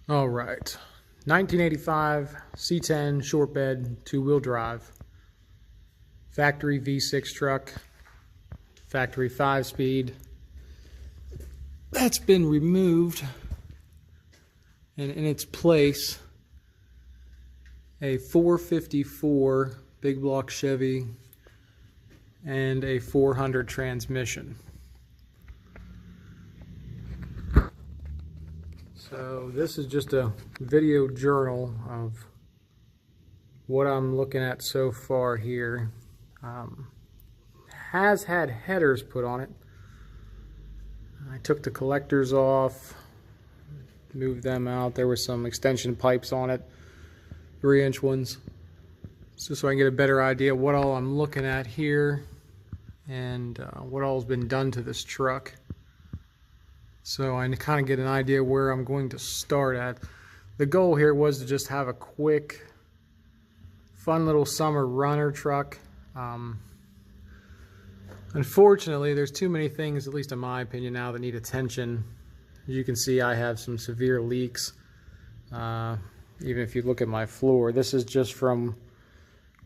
All right, 1985 C10 short bed, two-wheel drive, factory V6 truck, factory 5-speed. That's been removed, and in its place, a 454 big block Chevy and a 400 transmission. So this is just a video journal of what I'm looking at so far here. Has had headers put on it. I took the collectors off, moved them out. There were some extension pipes on it, 3-inch ones, so I can get a better idea of what all I'm looking at here and what all has been done to this truck. So I kind of get an idea where I'm going to start at. The goal here was to just have a quick, fun little summer runner truck. Unfortunately, there's too many things, at least in my opinion now, that need attention. As you can see, I have some severe leaks. Even if you look at my floor, this is just from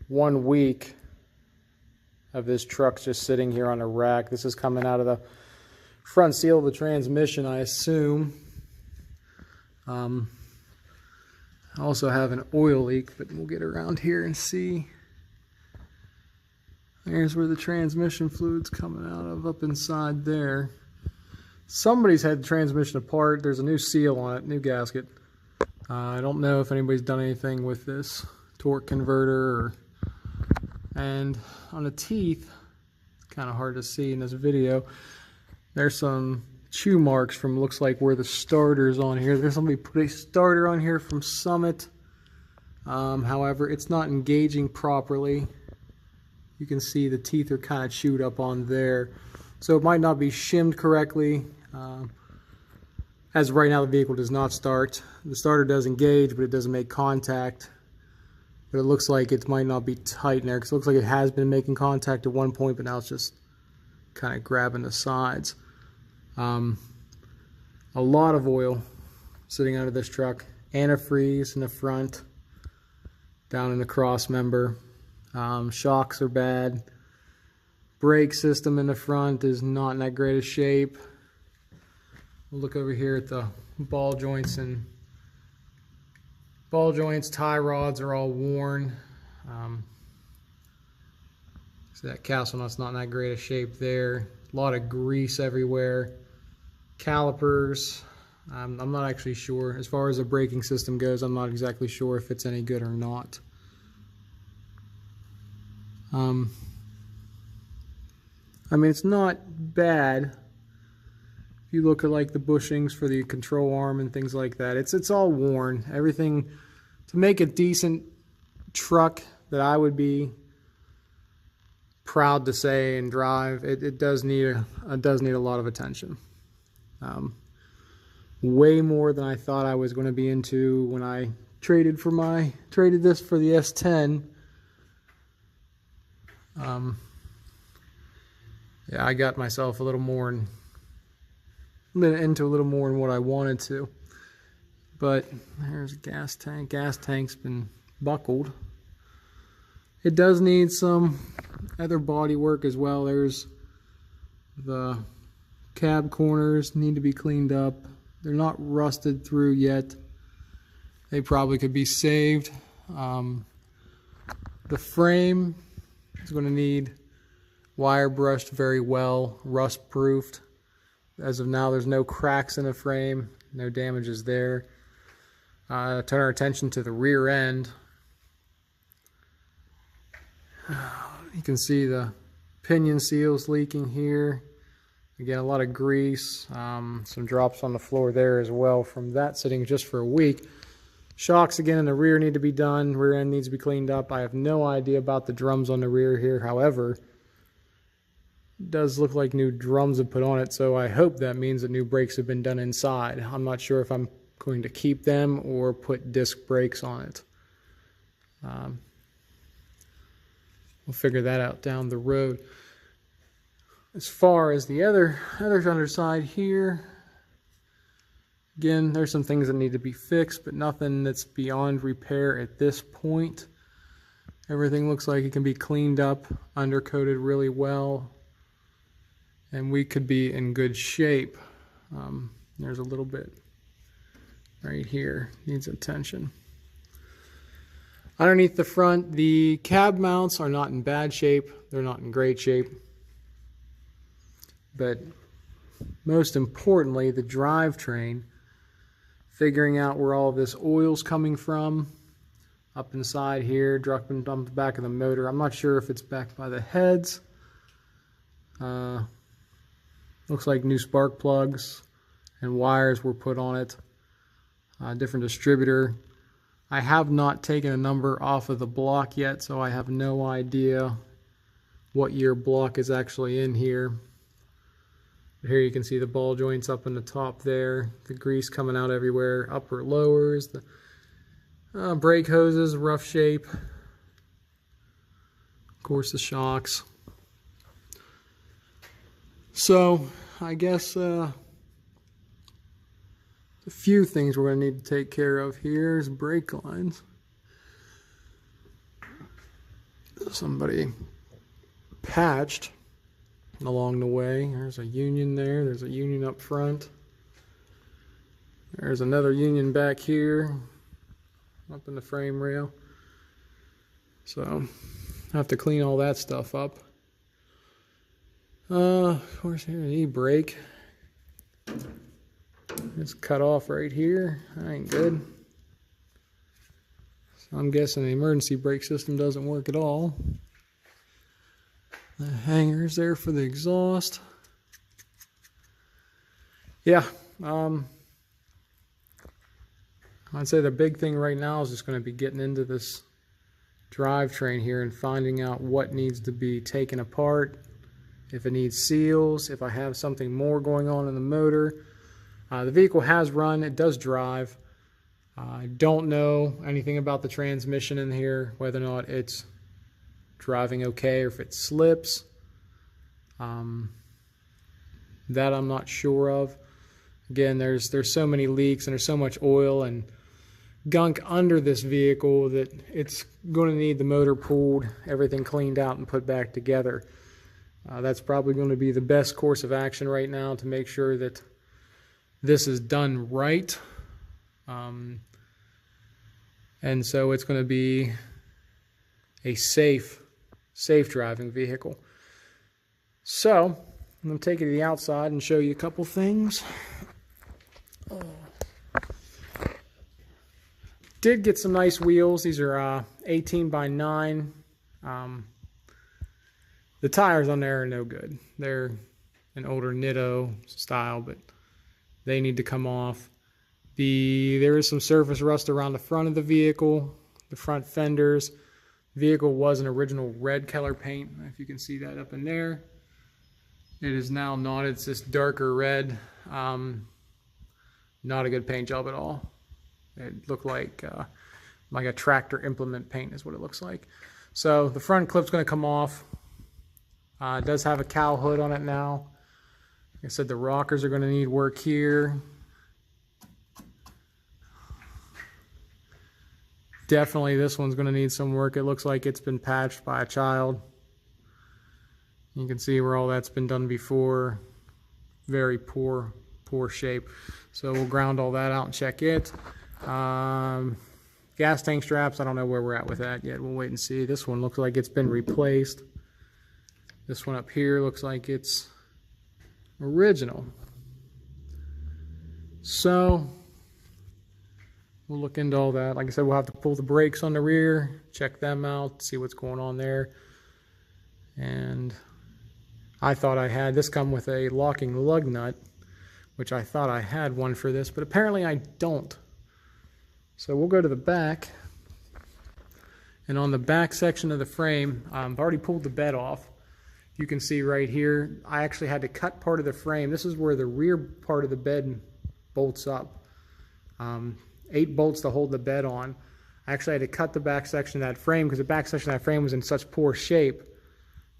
1 week of this truck just sitting here on a rack. This is coming out of the front seal of the transmission, I assume. I also have an oil leak, but we'll get around here and see. There's where the transmission fluid's coming out of, up inside there. Somebody's had the transmission apart. There's a new seal on it, new gasket. I don't know if anybody's done anything with this torque converter. And on the teeth, it's kind of hard to see in this video. There's some chew marks from, looks like, where the starter's on here. There's somebody put a starter on here from Summit. However, it's not engaging properly. You can see the teeth are kind of chewed up on there. So it might not be shimmed correctly. As of right now, the vehicle does not start. The starter does engage, but it doesn't make contact. But it looks like it might not be tight in there, because it looks like it has been making contact at one point, but now it's just kind of grabbing the sides. A lot of oil sitting out of this truck. Antifreeze in the front, down in the cross member. Shocks are bad. Brake system in the front is not in that great of shape. We'll look over here at the ball joints, and tie rods are all worn. See that castle nut's not in that great of shape there. A lot of grease everywhere. Calipers, I'm not actually sure. As far as the braking system goes, I'm not exactly sure if it's any good or not. I mean, it's not bad. If you look at like the bushings for the control arm and things like that, it's all worn. Everything to make a decent truck that I would be proud to say and drive, it does need a lot of attention. Way more than I thought I was going to be into when I traded this for the S10. Yeah, I got myself into a little more than what I wanted to. But there's a gas tank. Gas tank's been buckled. It does need some other body work as well. There's the cab corners need to be cleaned up. They're not rusted through yet. They probably could be saved. The frame is going to need wire brushed very well, rust proofed. As of now, there's no cracks in the frame, no damages there. Turn our attention to the rear end. You can see the pinion seals leaking here. Again, a lot of grease, some drops on the floor there as well from that sitting just for a week. Shocks again in the rear need to be done. Rear end needs to be cleaned up. I have no idea about the drums on the rear here. However, it does look like new drums have put on it, so I hope that means that new brakes have been done inside. I'm not sure if I'm going to keep them or put disc brakes on it. We'll figure that out down the road. As far as the other underside here, Again, there's some things that need to be fixed, but nothing that's beyond repair at this point. Everything looks like it can be cleaned up, undercoated really well, and we could be in good shape. There's a little bit right here, needs attention. Underneath the front, the cab mounts are not in bad shape. They're not in great shape. But most importantly, the drivetrain, figuring out where all this oil's coming from, up inside here, dropping on the back of the motor. I'm not sure if it's back by the heads. Looks like new spark plugs and wires were put on it. Different distributor. I have not taken a number off of the block yet, so I have no idea what year block is actually in here. But here you can see the ball joints up in the top there, the grease coming out everywhere, upper lowers, the brake hoses, rough shape, of course the shocks. So I guess a few things we're going to need to take care of here is brake lines. Somebody patched along the way. There's a union there. There's a union up front. There's another union back here up in the frame rail. So I have to clean all that stuff up. Of course, here an e-brake. It's cut off right here. That ain't good. So I'm guessing the emergency brake system doesn't work at all. The hangers there for the exhaust. Yeah, I'd say the big thing right now is just going to be getting into this drivetrain here and finding out what needs to be taken apart, if it needs seals, if I have something more going on in the motor. The vehicle has run, it does drive. I don't know anything about the transmission in here, whether or not it's driving okay or if it slips. That I'm not sure of. Again, there's so many leaks and there's so much oil and gunk under this vehicle that it's going to need the motor pulled, everything cleaned out and put back together. That's probably going to be the best course of action right now to make sure that this is done right. And so it's going to be a safe driving vehicle. So I'm going to take you to the outside and show you a couple things. Did get some nice wheels. These are 18 by 9. The tires on there are no good. They're an older Nitto style, but they need to come off. There is some surface rust around the front of the vehicle, the front fenders. The vehicle was an original red color paint, if you can see that up in there. It is now not. It's this darker red. Not a good paint job at all. It looked like a tractor implement paint is what it looks like. So the front clip's going to come off. It does have a cowl hood on it now. Like I said, the rockers are going to need work here. Definitely this one's going to need some work. It looks like it's been patched by a child. You can see where all that's been done before. Very poor shape. So we'll ground all that out and check it. Gas tank straps, I don't know where we're at with that yet. We'll wait and see. This one looks like it's been replaced. This one up here looks like it's original. So we'll look into all that. Like I said, we'll have to pull the brakes on the rear, check them out, see what's going on there. And I thought I had this come with a locking lug nut, which I thought I had one for this, but apparently I don't. So we'll go to the back. And on the back section of the frame, I've already pulled the bed off. You can see right here, I actually had to cut part of the frame. This is where the rear part of the bed bolts up. 8 bolts to hold the bed on. I actually had to cut the back section of that frame because the back section of that frame was in such poor shape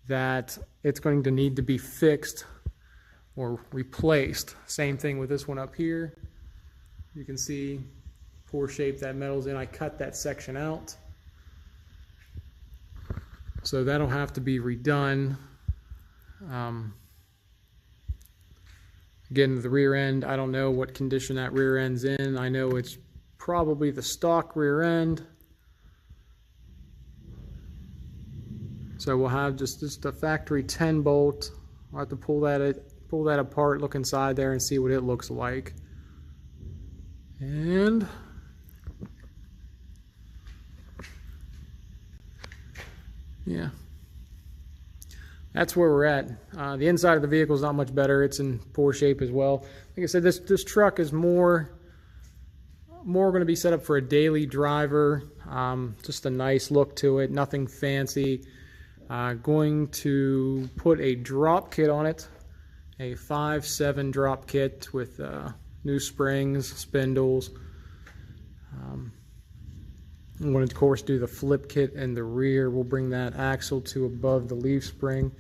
that it's going to need to be fixed or replaced. Same thing with this one up here. You can see poor shape that metal's in. I cut that section out. So that'll have to be redone. Again, the rear end, I don't know what condition that rear end's in. I know it's probably the stock rear end. So we'll have just a factory 10 bolt. I'll have to pull that apart, look inside there and see what it looks like. And yeah, that's where we're at. The inside of the vehicle is not much better. It's in poor shape as well. Like I said, this truck is more going to be set up for a daily driver. Just a nice look to it, nothing fancy. Going to put a drop kit on it, a 5.7 drop kit with new springs, spindles. I'm going to, of course, do the flip kit in the rear. We'll bring that axle to above the leaf spring.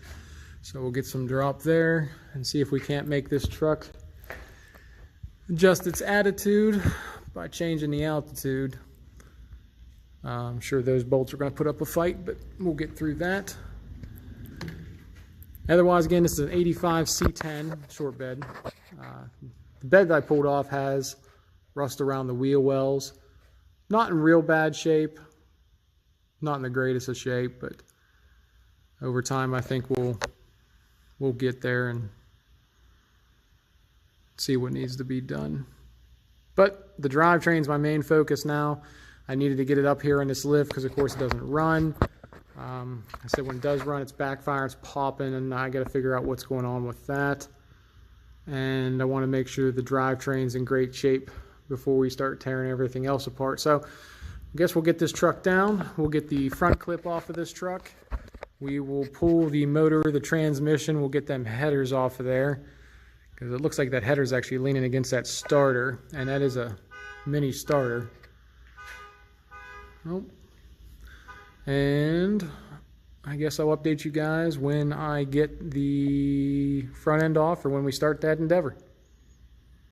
So we'll get some drop there and see if we can't make this truck adjust its attitude by changing the altitude. I'm sure those bolts are going to put up a fight, but we'll get through that. Otherwise, again, this is an 85 C10 short bed. The bed that I pulled off has rust around the wheel wells. Not in real bad shape, not in the greatest of shape, but over time I think we'll get there and see what needs to be done. But the drivetrain's my main focus now. I needed to get it up here in this lift because of course it doesn't run. I said when it does run, it's backfiring, it's popping, and I got to figure out what's going on with that. And I want to make sure the drivetrain's in great shape before we start tearing everything else apart. So I guess we'll get this truck down. We'll get the front clip off of this truck. We will pull the motor, the transmission. We'll get them headers off of there because it looks like that header's actually leaning against that starter, and that is a mini starter. Oh. And I guess I'll update you guys when I get the front end off or when we start that endeavor.